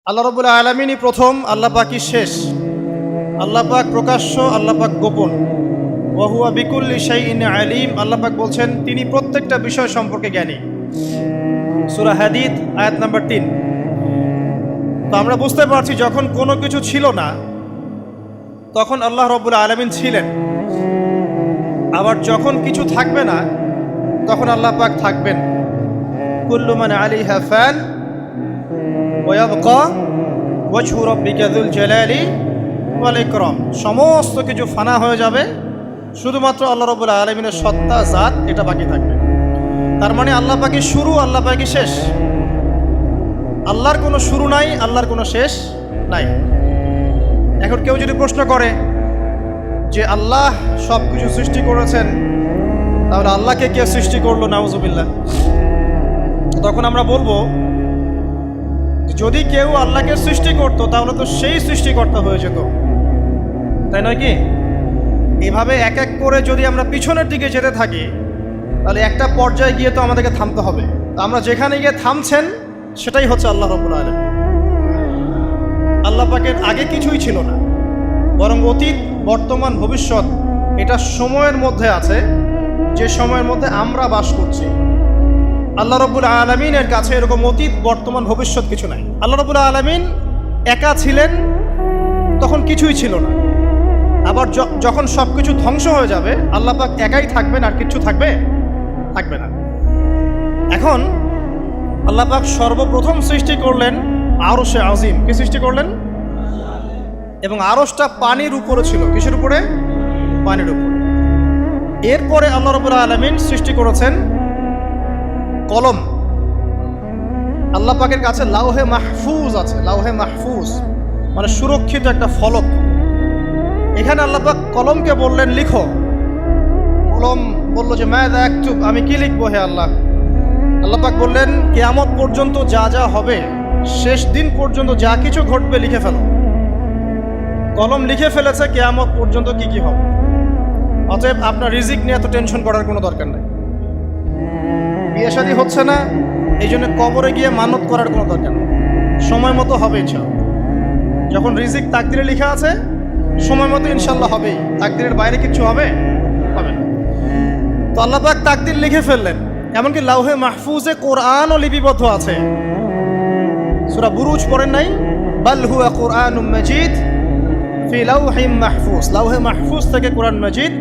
আল্লাহ রাব্বুল আলামিনই প্রথম, আল্লাহ পাকই শেষ। আল্লাহ পাক প্রকাশ্য, আল্লাহ পাক গোপন। ওয়া হুয়া বিকুল্লি শাইইন আলিম। আল্লাহ পাক বলছেন তিনি প্রত্যেকটা বিষয় সম্পর্কে জ্ঞানী। সূরা হাদীদ আয়াত নাম্বার 3। তো আমরা বুঝতে পারছি যখন কোনো কিছু ছিল না তখন আল্লাহ রাব্বুল আলামিন ছিলেন, আবার যখন কিছু থাকবে না তখন আল্লাহ পাক থাকবেন। কুল্লু মান আলাইহা ফান ওয়া ইয়াবকা ওয়াজহু রাব্বিকা যুল জালালি ওয়াল ইকরাম। সমস্ত কিছু ফানা হয়ে যাবে, শুধুমাত্র আল্লাহ রাব্বুল আলামিনের সত্তা জাত এটা বাকি থাকবে। তার মানে আল্লাহ পাকই শুরু, আল্লাহ পাকই শেষ। আল্লাহর কোনো শুরু নাই, আল্লাহর কোনো শেষ নাই। এখন কেউ যদি প্রশ্ন করে যে আল্লাহ সব কিছু সৃষ্টি করেছেন, তাহলে আল্লাহকে কে সৃষ্টি করলো? নাউজুবিল্লাহ। তখন আমরা বলবো যদি কেউ আল্লাহকে সৃষ্টি করতো তাহলে তো সেই সৃষ্টিকর্তা হয়ে যেত, তাই নয় কি? এভাবে এক এক করে যদি আমরা পিছনের দিকে যেতে থাকি তাহলে একটা পর্যায়ে গিয়ে তো আমাদেরকে থামতে হবে। আমরা যেখানে গিয়ে থামছেন সেটাই হচ্ছে আল্লাহ রাব্বুল আলামিন। আল্লাহ পাকের আগে কিছুই ছিল না, বরং অতীত, বর্তমান, ভবিষ্যৎ এটা সময়ের মধ্যে আছে, যে সময়ের মধ্যে আমরা বাস করছি। আল্লাহ রাব্বুল আলামিনের কাছে এরকম অতীত, বর্তমান, ভবিষ্যৎ কিছু নাই। আল্লাহ রাব্বুল আলামিন একা ছিলেন, তখন কিছুই ছিল না। আবার যখন সব কিছু ধ্বংস হয়ে যাবে আল্লাহ পাক একাই থাকবেন, আর কিছু থাকবে না। এখন আল্লাহ পাক সর্বপ্রথম সৃষ্টি করলেন আরশে আজিম। কি সৃষ্টি করলেন? এবং আরশটা পানির উপরে ছিল। কিসের উপরে? পানির উপরে। এরপরে আল্লাহ রাব্বুল আলামিন সৃষ্টি করেছেন কলম। আল্লাহ পাকের কাছে লাউহে মাহফুজ আছে। লাউহে মাহফুজ মানে সুরক্ষিত একটা ফলক। এখানে আল্লাহ পাক কলমকে বললেন লিখো। কলম বলল যে মাযা আকতুব, আমি কি লিখবো হে আল্লাহ? আল্লাহ পাক বললেন কিয়ামত পর্যন্ত যা যা হবে, শেষ দিন পর্যন্ত যা কিছু ঘটবে লিখে ফেলো। কলম লিখে ফেলেছে কিয়ামত পর্যন্ত কি কি হবে। অতএব আপনার রিজিক নিয়ে এত টেনশন করার কোনো দরকার নেই। বিয়ে শাদী হচ্ছে না, এই জন্য কবরে গিয়ে মানত করার কোনো দরকার নেই। সময় মতো হবে ইনশাআল্লাহ। যখন রিজিক তাকদিরে লেখা আছে সময় মতো ইনশাল্লাহ হবেই। তাকদিরের বাইরে কিছু হবে না। তো আল্লাহ পাক তাকদির লিখে ফেললেন। এমনকি লাউহে মাহফুজে কোরআনও লিপিবদ্ধ আছে। সূরা বুরুজ পড়েন নাই? বাল হুয়া কুরআনুম মাজিদ ফি লাউহিম মাহফুজ। লাউহে মাহফুজ থেকে কোরআন মাজিদ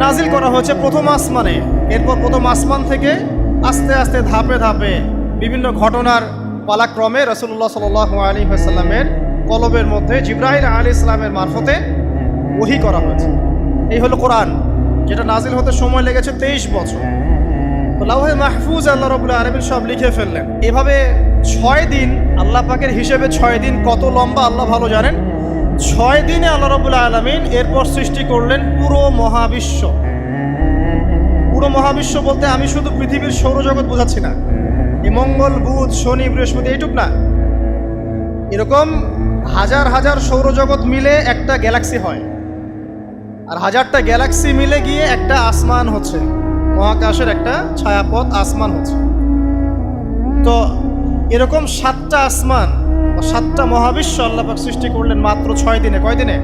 নাজিল করা হয়েছে প্রথম আসমানে। এরপর প্রথম আসমান থেকে আস্তে আস্তে ধাপে ধাপে বিভিন্ন ঘটনার পালাক্রমে রাসূলুল্লাহ সাল্লাল্লাহু আলাইহি ওয়াসাল্লামের কলবের মধ্যে জিবরাইল আলাইহিস সালামের মারফতে ওহী করা হয়েছে। এই হলো কোরআন, যেটা নাজিল হতে সময় লেগেছে 23 বছর। তো লাউহে মাহফুজ আল্লাহ রাব্বুল আলামিন সব লিখে ফেললেন। এভাবে 6 দিন, আল্লাহ পাকের হিসেবে 6 দিন কত লম্বা আল্লাহ ভালো জানেন। 6 দিনে আল্লাহ রাব্বুল আলামিন এরপর সৃষ্টি করলেন পুরো মহাবিশ্ব। পুরো মহাবিশ্ব বলতে আমি শুধু পৃথিবীর সৌরজগৎ বোঝাচ্ছি না। এই মঙ্গল, বুধ, শনি, বৃহস্পতি এইটুক না, এরকম হাজার হাজার সৌরজগৎ মিলে একটা গ্যালাক্সি হয়, আর হাজারটা গ্যালাক্সি মিলে গিয়ে একটা আসমান হচ্ছে, মহাকাশের একটা ছায়াপথ আসমান হচ্ছে। তো এরকম 7টা আসমান, 7টা মহাবিশ্ব আল্লাহ পাক সৃষ্টি করলেন মাত্র 6 দিনে। কয় দিনে?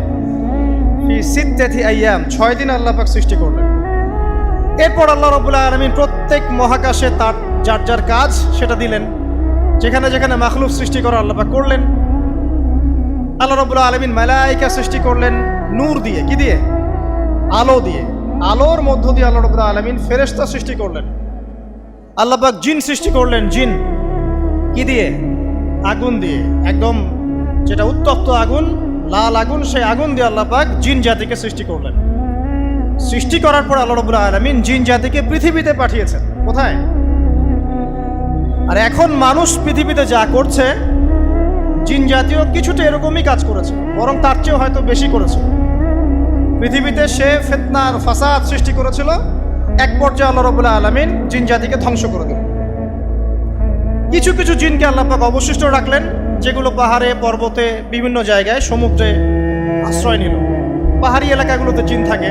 ফি সিত্তাতি আইয়াম। 6 দিনে আল্লাহ পাক সৃষ্টি করলেন। এরপর আল্লাহ রাব্বুল আলামিন প্রত্যেক মহাকাশে তার যার যার কাজ সেটা দিলেন। যেখানে যেখানে মাখলুক সৃষ্টি করা আল্লাহ পাক করলেন। আল্লাহ রাব্বুল আলামিন মালায়েকা সৃষ্টি করলেন নূর দিয়ে। কি দিয়ে? আলো দিয়ে। আলোর মধ্য দিয়ে আল্লাহ রাব্বুল আলামিন ফেরেশতা সৃষ্টি করলেন। আল্লাহ পাক জিন সৃষ্টি করলেন। জিন কি দিয়ে? আগুন দিয়ে। একদম যেটা উত্তপ্ত আগুন, লাল আগুন, সেই আগুন দিয়ে আল্লাহ পাক জিন জাতিকে সৃষ্টি করলেন। সৃষ্টি করার পর আল্লাহ রাব্বুল আলামিন জিন জাতিকে পৃথিবীতে পাঠিয়েছেন। কোথায়? আর এখন মানুষ পৃথিবীতে যা করছে, জিন জাতীয় কিছুটা এরকমই কাজ করেছে, বরং তার চেয়েও হয়তো বেশি করেছে। পৃথিবীতে সে ফিতনা আর ফাসাদ সৃষ্টি করেছিল। এক পর্যায়ে আল্লাহ রাব্বুল আলামিন জিন জাতিকে ধ্বংস করে দিলেন। কিছু কিছু জিনকে আল্লাহ পাক অবশিষ্ট রাখলেন, যেগুলো পাহাড়ে, পর্বতে, বিভিন্ন জায়গায়, সমুদ্রে আশ্রয় নিল। পাহাড়ি এলাকাগুলোতে জিন থাকে,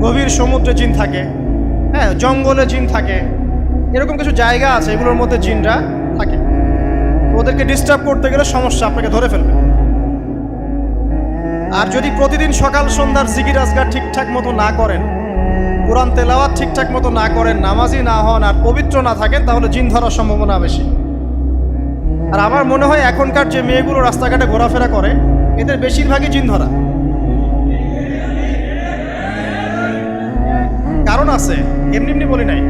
গভীর সমুদ্রে জিন থাকে, হ্যাঁ, জঙ্গলে জিন থাকে। এরকম কিছু জায়গা আছে, এগুলোর মধ্যে জিনরা থাকে। ওদেরকে ডিস্টার্ব করতে গেলে সমস্যা, আপনাকে ধরে ফেলবে। আর যদি প্রতিদিন সকাল সন্ধ্যার জিকির আজকার ঠিকঠাক মতো না করেন, কোরআন তেলাওয়াত ঠিকঠাক মতো না করেন, নামাজি না হন আর পবিত্র না থাকেন, তাহলে জিন ধরার সম্ভাবনা বেশি। আর আমার মনে হয় এখনকার যে মেয়েগুলো রাস্তাঘাটে ঘোরাফেরা করে, এদের বেশিরভাগই জিন ধরা। কারণ আছে, এমনি এমনি বলি নাই।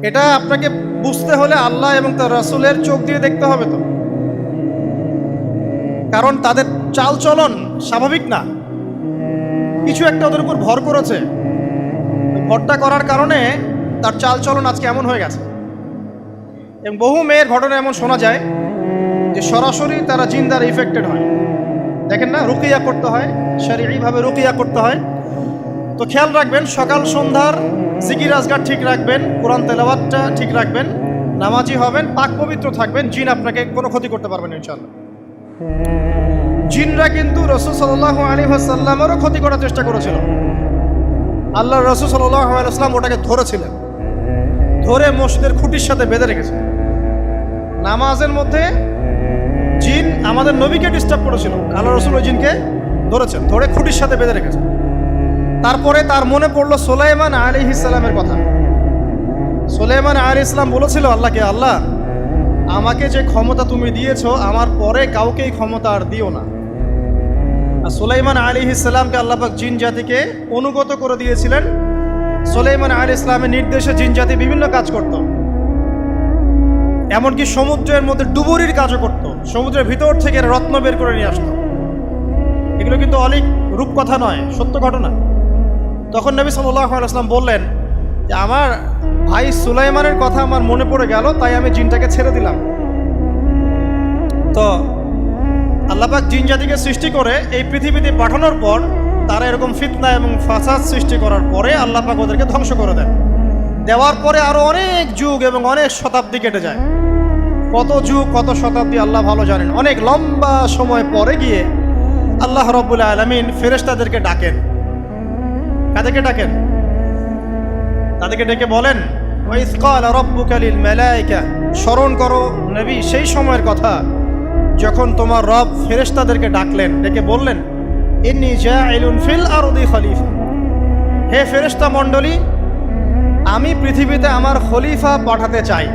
এটা আপনাকে বুঝতে হলে আল্লাহ এবং তার রাসূলের চোখ দিয়ে দেখতে হবে তো। কারণ তাদের চালচলন স্বাভাবিক না, কিছু একটা ওদের উপর ভর করেছে। ভরটা করার কারণে তার চালচলন আজকে এমন হয়ে গেছে। এবং বহু মেয়ের ঘটনা এমন শোনা যায় যে সরাসরি তারা জিন দ্বারা ইফেক্টেড হয়। দেখেন না, রুকিয়া করতে হয়, শরীয়ীভাবে রুকিয়া করতে হয়। তো খেয়াল রাখবেন, সকাল সন্ধ্যার জিকির আজকার ঠিক রাখবেন, কোরআন তেলাওয়াতটা ঠিক রাখবেন, নামাজি হবেন, পাক পবিত্র থাকবেন, জিন আপনাকে কোনো ক্ষতি করতে পারবেন না ইনশাআল্লাহ। জিনরা কিন্তু রাসূল সাল্লাল্লাহু আলাইহি ওয়াসাল্লামেরও ক্ষতি করার চেষ্টা করেছিল। আল্লাহর রাসূল সাল্লাল্লাহু আলাইহি ওয়াসাল্লাম ওটাকে ধরেছিলেন, ধরে মসজিদের খুঁটির সাথে বেঁধে রেখেছে। নামাজের মধ্যে জিন আমাদের নবীকে ডিস্টার্ব করেছিল, আল্লাহ রাসূল ওই জিনকে ধরেছেন, ধরে খুঁটির সাথে বেঁধে রেখেছে। তারপরে তার মনে পড়লো সুলাইমান আলাইহিস সালামের কথা। সুলাইমান আলাইহিস সালাম বলেছিল আল্লাহকে, আল্লাহ আমাকে যে ক্ষমতা তুমি দিয়েছো, আমার পরে কাউকে এই ক্ষমতা আর দিও না। আর সুলাইমান আলাইহিস সালামকে আল্লাহ পাক জিন জাতিকে অনুগত করে দিয়েছিলেন। সুলাইমান আলাইহিস সালামের নির্দেশে জিন জাতি বিভিন্ন কাজ করত, এমনকি সমুদ্রের মধ্যে ডুবুরির কাজও করত, সমুদ্রের ভিতর থেকে রত্ন বের করে নিয়ে আসতো। এগুলো কিন্তু অলিক রূপকথা নয়, সত্য ঘটনা। তখন নবী সাল্লাল্লাহু আলাইহি ওয়াসাল্লাম বললেন যে আমার ভাই সুলাইমানের কথা আমার মনে পড়ে গেল, তাই আমি জিনটাকে ছেড়ে দিলাম। তো আল্লাহ পাক জিন জাতিকে সৃষ্টি করে এই পৃথিবীতে পাঠানোর পর তারা এরকম ফিতনা এবং ফাসাদ সৃষ্টি করার পরে আল্লাহ পাক ওদেরকে ধ্বংস করে দেন। দেওয়ার পরে আরো অনেক যুগ এবং অনেক শতাব্দী কেটে যায়। কত যুগ কত শতাব্দী আল্লাহ ভালো জানেন। অনেক লম্বা সময় পরে গিয়ে আল্লাহ রাব্বুল আলামিন ফেরেশতাদেরকে ডাকেন। কাদেরকে ডাকেন? তাদেরকে ডেকে বলেন, ওয়াইজ ক্বালা রাব্বুকা লিল মালায়েকা, স্মরণ করো নবী সেই সময়ের কথা যখন তোমার রব ফেরেশতাদেরকে ডাকলেন, ডেকে বললেন, ইন্নী জাইলুন ফিল আরদি খলিফা, হে ফেরেশতা মণ্ডলী, আমি পৃথিবীতে আমার খলিফা পাঠাতে চাই।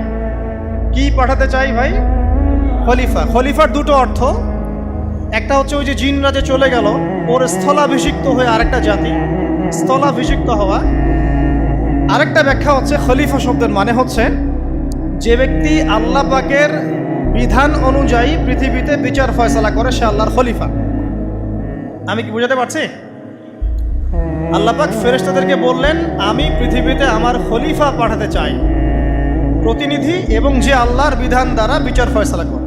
কি পাঠাতে চাই ভাই? খলিফা। খলিফার দুটো অর্থ, একটা হচ্ছে ওই যে জিনরা যে চলে গেল, ওর স্থলাভিষিক্ত হয়ে আরেকটা জাতি, স্থলাভিষিক্ত হওয়া। আরেকটা ব্যাখ্যা হচ্ছে খলিফা শব্দের মানে হচ্ছে যে ব্যক্তি আল্লাহ পাকের বিধান অনুযায়ী পৃথিবীতে বিচার ফয়সালা করে, সে আল্লাহর খলিফা। আমি কি বুঝাতে পারছি? আল্লাহ পাক ফেরেশতাদেরকে বললেন, আমি পৃথিবীতে আমার খলিফা পাঠাতে চাই, প্রতিনিধি, এবং যে আল্লাহর বিধান দ্বারা বিচার ফয়সালা করে।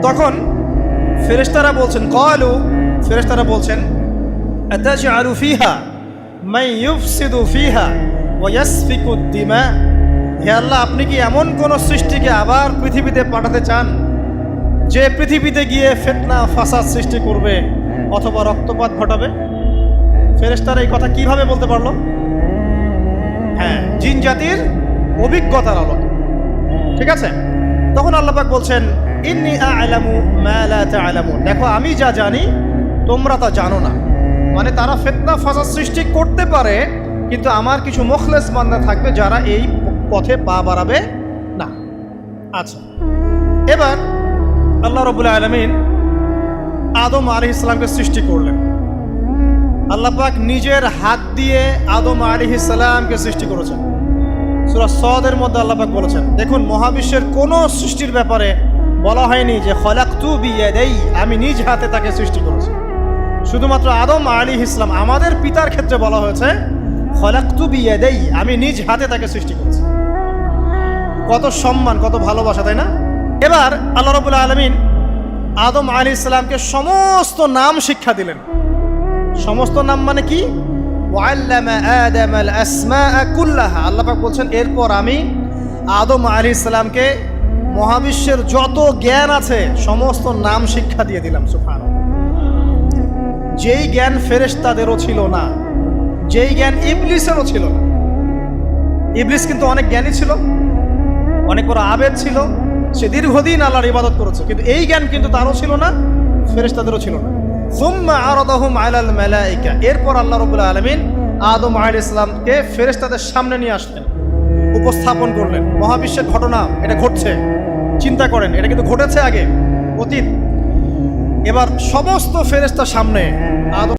তখন ফেরেশতারা বলছেন, ক্বালু, ফেরেশতারা বলছেন, আতাজআলু ফিহা মান ইউফসিদু ফিহা ওয়া ইয়াসফিকুদ দিমা, হে আল্লাহ, আপনি কি এমন কোন সৃষ্টিকে আবার পৃথিবীতে পাঠাতে চান যে পৃথিবীতে গিয়ে ফিতনা ফাসাদ সৃষ্টি করবে অথবা রক্তপাত ঘটাবে? ফেরেশতারা এই কথা কিভাবে বলতে পারলো? হ্যাঁ, জিন জাতির অভিজ্ঞতার আলোকে। ঠিক আছে? তখন আল্লাহ পাক বলছেন, ইন্নী আ'লামু মা লা তা'লামুন, দেখো আমি যা জানি তোমরা তা জানো না। মানে তারা ফিতনা ফাসাদ সৃষ্টি করতে পারে, কিন্তু আমার কিছু মুখলেস বান্দা থাকবে যারা এই পথে পা বাড়াবে না। আচ্ছা, এবার আল্লাহ রাব্বুল আলামিন আদম আলাইহিস সালামকে সৃষ্টি করলেন। আল্লাহ পাক নিজের হাত দিয়ে আদম আলাইহিস সালামকে সৃষ্টি করেছেন। সূরা সদের মধ্যে আল্লাহ পাক বলেছেন, দেখুন, মহাবিশ্বের কোনো সৃষ্টির ব্যাপারে বলা হয়নি যে খলাকতু বিয়াদাই, আমি নিজ হাতে তাকে সৃষ্টি করেছি। শুধুমাত্র আদম আলাইহিস সালাম, আমাদের পিতার ক্ষেত্রে বলা হয়েছে খলাকতু বিয়াদাই, আমি নিজ হাতে তাকে সৃষ্টি করেছি। কত সম্মান, কত ভালোবাসা, তাই না? এবার আল্লাহ রাব্বুল আলামিন আদম আলাইহিস সালামকে সমস্ত নাম শিক্ষা দিলেন। সমস্ত নাম মানে কি? ওয়াল্লামা আদামাল আসমাআ কুল্লাহা, আল্লাহ পাক বলছেন, এরপর আমি আদম আলাইহিস সালামকে মহাবিশ্বের যত জ্ঞান আছে সমস্ত নাম শিক্ষা দিয়ে দিলাম। সুবহানাল্লাহ। যেই জ্ঞান ফেরেশতাদেরও ছিল না, যেই জ্ঞান ইবলিসেরও ছিল না। ইবলিস কিন্তু অনেক জ্ঞানী ছিল, অনেক বড় আবেদ ছিল, সে দীর্ঘদিন আল্লাহর ইবাদত করেছে, কিন্তু এই জ্ঞান কিন্তু তারও ছিল না, ফেরেশতাদেরও ছিল না। সুম্মা আরাদাহুম আলাল মালাইকা, এরপর আল্লাহ রাব্বুল আলামিন আদম আলাইহিস সালামকে ফেরেশতাদের সামনে নিয়ে আসলেন, উপস্থাপন করলেন। মহাবিশ্বের ঘটনা, এটা ঘটছে, চিন্তা করেন, এটা কিন্তু ঘটেছে আগে, অতীত। এবার সমস্ত ফেরেশতার সামনে আদম